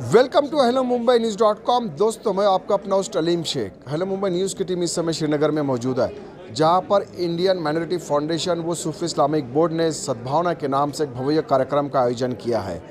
Welcome to hello Mumbai news dot com. दोस्तों, मैं आपका अपना host Aleem Shaikh. Hello Mumbai news की टीम इस समय श्रीनगर में मौजूद है, जहां पर इंडियन माइनॉरिटी फाउंडेशन व सूफी इस्लामिक बोर्ड ने सद्भावना के नाम से एक भव्य कार्यक्रम का आयोजन किया है,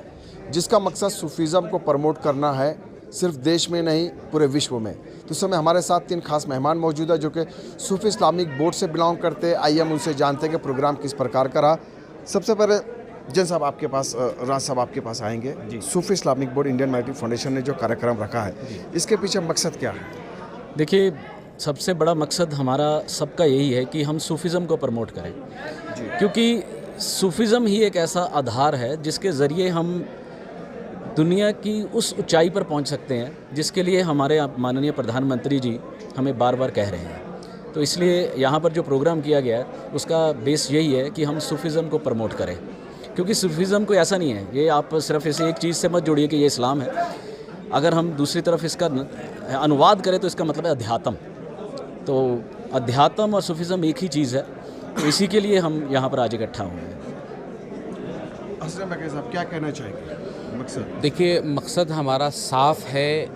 जिसका मकसद सूफीज़म को प्रमोट करना है, सिर्फ देश में नहीं पूरे विश्व में। तो इस समय हमारे साथ 3 खास मेहमान मौजूद है जो कि सूफी इस्लामिक बोर्ड से बिलोंग करते हैं। आइए हम उनसे जानते हैं कि प्रोग्राम किस प्रकार का रहा। सबसे पहले जैन साहब आपके पास, राज साहब आपके पास आएंगे जी। Sufi Islamic Board Indian Minority Foundation ने जो कार्यक्रम रखा है, इसके पीछे मकसद क्या है? देखिए, सबसे बड़ा मकसद हमारा सबका यही है कि हम सूफीज़म को प्रमोट करें जी। क्योंकि सूफीज़म ही एक ऐसा आधार है जिसके ज़रिए हम दुनिया की उस ऊंचाई पर पहुंच सकते हैं जिसके लिए हमारे माननीय प्रधानमंत्री जी हमें बार बार कह रहे हैं। तो इसलिए यहाँ पर जो प्रोग्राम किया गया है उसका बेस यही है कि हम सूफीज़म को प्रमोट करें, क्योंकि सूफीज़म कोई ऐसा नहीं है, ये आप सिर्फ इसे एक चीज़ से मत जोड़िए कि ये इस्लाम है। अगर हम दूसरी तरफ इसका अनुवाद करें तो इसका मतलब है अध्यात्म। तो अध्यात्म और सूफीज़म एक ही चीज़ है, तो इसी के लिए हम यहाँ पर आज इकट्ठा हुए हैं। असलम बकीर साहब क्या कहना चाहेंगे मकसद? देखिए, मकसद हमारा साफ़ है,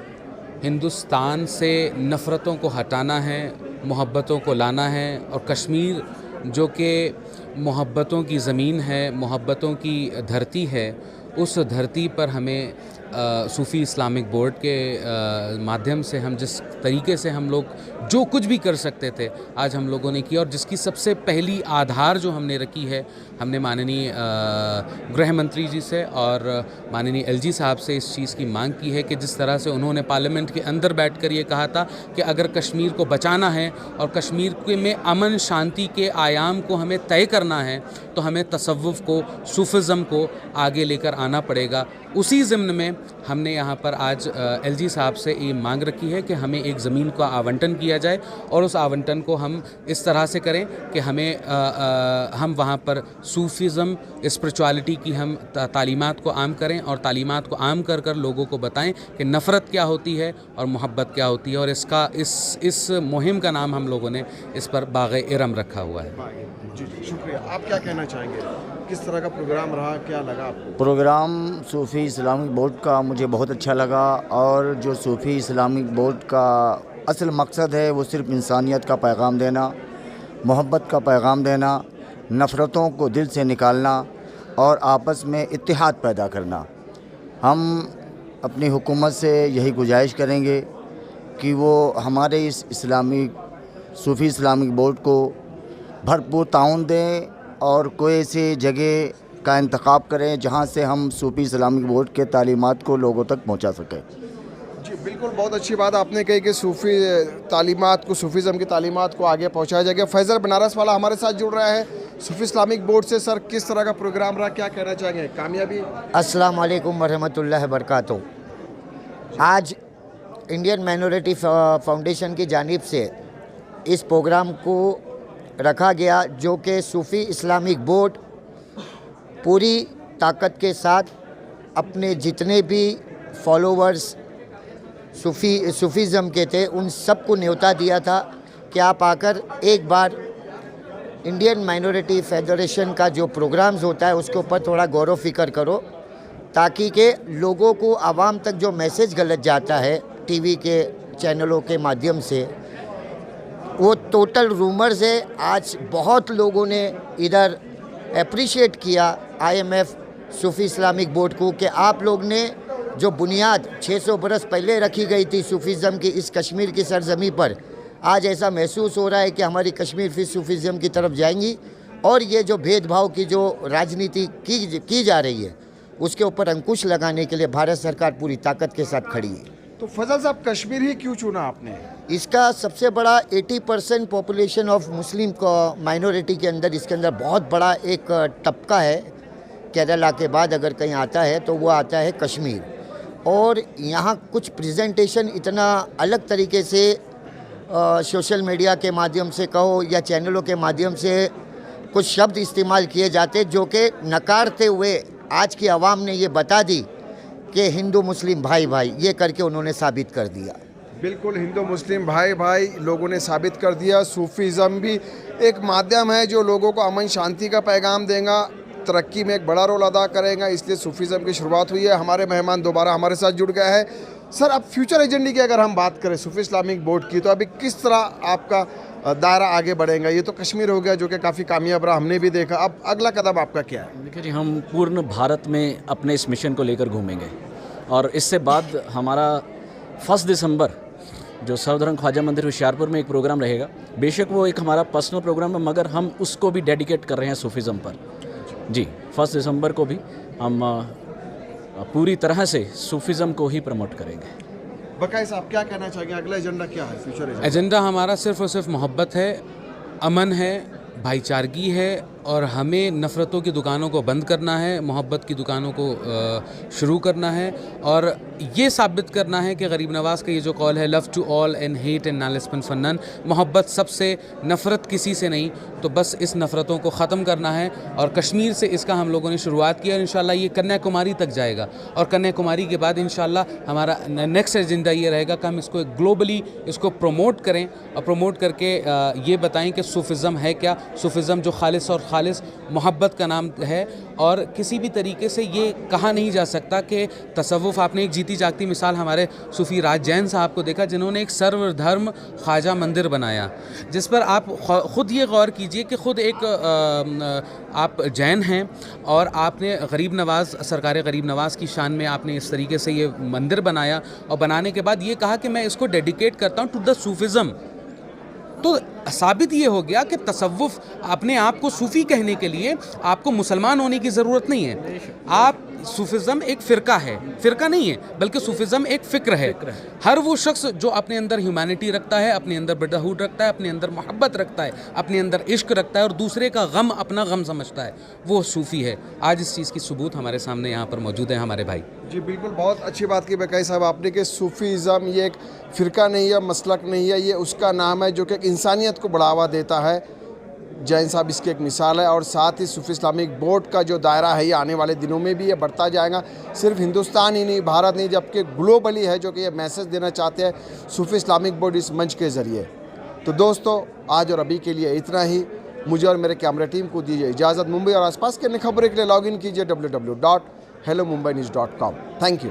हिंदुस्तान से नफ़रतों को हटाना है, मोहब्बतों को लाना है। और कश्मीर जो कि मोहब्बतों की ज़मीन है, मोहब्बतों की धरती है, उस धरती पर हमें सूफ़ी इस्लामिक बोर्ड के माध्यम से हम जिस तरीके से हम लोग जो कुछ भी कर सकते थे आज हम लोगों ने किया। और जिसकी सबसे पहली आधार जो हमने रखी है, हमने माननीय गृह मंत्री जी से और माननीय एलजी साहब से इस चीज़ की मांग की है कि जिस तरह से उन्होंने पार्लियामेंट के अंदर बैठकर ये कहा था कि अगर कश्मीर को बचाना है और कश्मीर में अमन शांति के आयाम को हमें तय करना है तो हमें तसव्वुफ़ को, सूफिज़म को आगे लेकर आना पड़ेगा। उसी ज़िम्न में हमने यहाँ पर आज एलजी साहब से ये मांग रखी है कि हमें एक ज़मीन का आवंटन किया जाए और उस आवंटन को हम इस तरह से करें कि हम वहाँ पर सूफिज़म, स्पिरिचुअलिटी की हम तालीमात को आम करें और तालीमात को आम कर कर लोगों को बताएं कि नफ़रत क्या होती है और मोहब्बत क्या होती है। और इस मुहिम का नाम हम लोगों ने इस पर बाग़े इरम रखा हुआ है। जी शुक्रिया। आप क्या कहना चाहेंगे, किस तरह का प्रोग्राम रहा, क्या लगा आपको? प्रोग्राम सूफ़ी इस्लामिक बोर्ड का मुझे बहुत अच्छा लगा। और जो सूफ़ी इस्लामिक बोर्ड का असल मकसद है वो सिर्फ इंसानियत का पैगाम देना, मोहब्बत का पैगाम देना, नफ़रतों को दिल से निकालना और आपस में इत्तेहाद पैदा करना। हम अपनी हुकूमत से यही गुजारिश करेंगे कि वो हमारे इस सूफ़ी इस्लामिक बोर्ड को भरपूर ताउन दें और कोई ऐसी जगह का इंतखाब करें जहां से हम सूफ़ी इस्लामिक बोर्ड के तालीमात को लोगों तक पहुंचा सकें। जी बिल्कुल, बहुत अच्छी बात आपने कही कि सूफ़ी तालीमात को, सूफीज़म की तालीमात को आगे पहुंचाया जाएगा। फैज़ल बनारस वाला हमारे साथ जुड़ रहा है सूफ़ी इस्लामिक बोर्ड से। सर, किस तरह का प्रोग्राम रहा, क्या कहना चाहेंगे? कामयाबी? अस्सलाम वालेकुम वरहमतुल्लाहि वबरकातुहू। आज इंडियन माइनॉरिटी फाउंडेशन की जानिब से इस प्रोग्राम को रखा गया, जो कि सूफ़ी इस्लामिक बोर्ड पूरी ताकत के साथ अपने जितने भी फॉलोवर्स सूफ़ीज़म के थे उन सब को न्योता दिया था कि आप आकर एक बार इंडियन माइनॉरिटी फेडरेशन का जो प्रोग्राम्स होता है उसके ऊपर थोड़ा गौर व फिक्र करो, ताकि के लोगों को, आवाम तक जो मैसेज गलत जाता है टीवी के चैनलों के माध्यम से, वो टोटल रूमर्स है। आज बहुत लोगों ने इधर अप्रिशिएट किया IMF सूफ़ी इस्लामिक बोर्ड को कि आप लोग ने जो बुनियाद 600 बरस पहले रखी गई थी सूफ़ीज़म की इस कश्मीर की सरजमी पर, आज ऐसा महसूस हो रहा है कि हमारी कश्मीर फिर सूफ़ीज़म की तरफ जाएंगी। और ये जो भेदभाव की जो राजनीति की जा रही है उसके ऊपर अंकुश लगाने के लिए भारत सरकार पूरी ताकत के साथ खड़ी है। तो फैज़ल साहब, कश्मीर ही क्यों चुना आपने? इसका सबसे बड़ा 80% पॉपुलेशन ऑफ मुस्लिम माइनॉरिटी के अंदर, इसके अंदर बहुत बड़ा एक तबका है। केरला के बाद अगर कहीं आता है तो वो आता है कश्मीर। और यहाँ कुछ प्रेजेंटेशन इतना अलग तरीके से सोशल मीडिया के माध्यम से कहो या चैनलों के माध्यम से कुछ शब्द इस्तेमाल किए जाते जो कि नकारते हुए आज की आवाम ने ये बता दी कि हिंदू मुस्लिम भाई भाई, ये करके उन्होंने साबित कर दिया। बिल्कुल, हिंदू मुस्लिम भाई भाई लोगों ने साबित कर दिया। सूफीज़म भी एक माध्यम है जो लोगों को अमन शांति का पैगाम देगा, तरक्की में एक बड़ा रोल अदा करेगा, इसलिए सूफीज़म की शुरुआत हुई है। हमारे मेहमान दोबारा हमारे साथ जुड़ गए हैं। सर, अब फ्यूचर एजेंडे की अगर हम बात करें सूफी इस्लामिक बोर्ड की, तो अभी किस तरह आपका दायरा आगे बढ़ेगा? ये तो कश्मीर हो गया जो कि काफ़ी कामयाब रहा, हमने भी देखा। अब अगला कदम आपका क्या है? देखिए जी, हम पूर्ण भारत में अपने इस मिशन को लेकर घूमेंगे और इससे बाद हमारा 1 दिसंबर जो सर्वधर्म ख्वाजा मंदिर होशियारपुर में एक प्रोग्राम रहेगा। बेशक वो एक हमारा पर्सनल प्रोग्राम है, मगर हम उसको भी डेडिकेट कर रहे हैं सूफीज़म पर। जी, 1 दिसंबर को भी हम पूरी तरह से सूफीज़म को ही प्रमोट करेंगे। बकाई साहब, क्या कहना चाहेंगे? अगला एजेंडा क्या है? फ्यूचर एजेंडा हमारा सिर्फ़ और सिर्फ मोहब्बत है, अमन है, भाईचारगी है और हमें नफ़रतों की दुकानों को बंद करना है, मोहब्बत की दुकानों को शुरू करना है और ये साबित करना है कि गरीब नवाज़ का ये जो कॉल है, love to all and hate and नालिस्पन फॉर नन, मोहब्बत सबसे, नफ़रत किसी से नहीं, तो बस इस नफ़रतों को ख़त्म करना है। और कश्मीर से इसका हम लोगों ने शुरुआत किया और इंशाल्लाह ये कन्याकुमारी तक जाएगा और कन्याकुमारी के बाद इंशाल्लाह हमारा नेक्स्ट एजेंडा ये रहेगा कि हम इसको ग्लोबली इसको प्रमोट करें और प्रमोट करके ये बताएं कि सूफिज़म है क्या। सूफिज़म जो खालिस और खालिस मोहब्बत का नाम है और किसी भी तरीके से ये कहा नहीं जा सकता कि तसव्वुफ़, आपने एक जीती जागती मिसाल हमारे सूफ़ी राज जैन साहब को देखा जिन्होंने एक सर्वधर्म ख्वाजा मंदिर बनाया, जिस पर आप ख़ुद ये गौर कीजिए कि ख़ुद एक आप जैन हैं और आपने गरीब नवाज़, सरकार गरीब नवाज़ की शान में आपने इस तरीके से ये मंदिर बनाया और बनाने के बाद ये कहा कि मैं इसको डेडिकेट करता हूँ टू द सूफिज़म। तो साबित ये हो गया कि तसव्वुफ़, अपने आप को सूफ़ी कहने के लिए आपको मुसलमान होने की ज़रूरत नहीं है। आप सूफिज़म एक फ़िरका है, फ़िरका नहीं है बल्कि सूफिज़म एक फ़िक्र है। हर वो शख्स जो अपने अंदर ह्यूमैनिटी रखता है, अपने अंदर ब्रदरहुड रखता है, अपने अंदर मोहब्बत रखता है, अपने अंदर इश्क रखता है और दूसरे का गम अपना गम समझता है, वो सूफ़ी है। आज इस चीज़ की सबूत हमारे सामने यहाँ पर मौजूद है हमारे भाई। जी बिल्कुल, बहुत अच्छी बात की बकाई साहब आपने कि सूफीज़म ये एक फ़िरका नहीं है, मसलक नहीं है, ये उसका नाम है जो कि इंसानियत को बढ़ावा देता है। जैन साहब इसकी एक मिसाल है और साथ ही सूफी इस्लामिक बोर्ड का जो दायरा है ये आने वाले दिनों में भी ये बढ़ता जाएगा। सिर्फ हिंदुस्तान ही नहीं, भारत नहीं, जबकि ग्लोबली है जो कि ये मैसेज देना चाहते हैं सूफी इस्लामिक बोर्ड इस मंच के ज़रिए। तो दोस्तों, आज और अभी के लिए इतना ही। मुझे और मेरे कैमरा टीम को दीजिए इजाज़त। मुंबई और आसपास के अन्य खबरों के लिए लॉगिन कीजिए www.hellomumbainews.com। Thank you.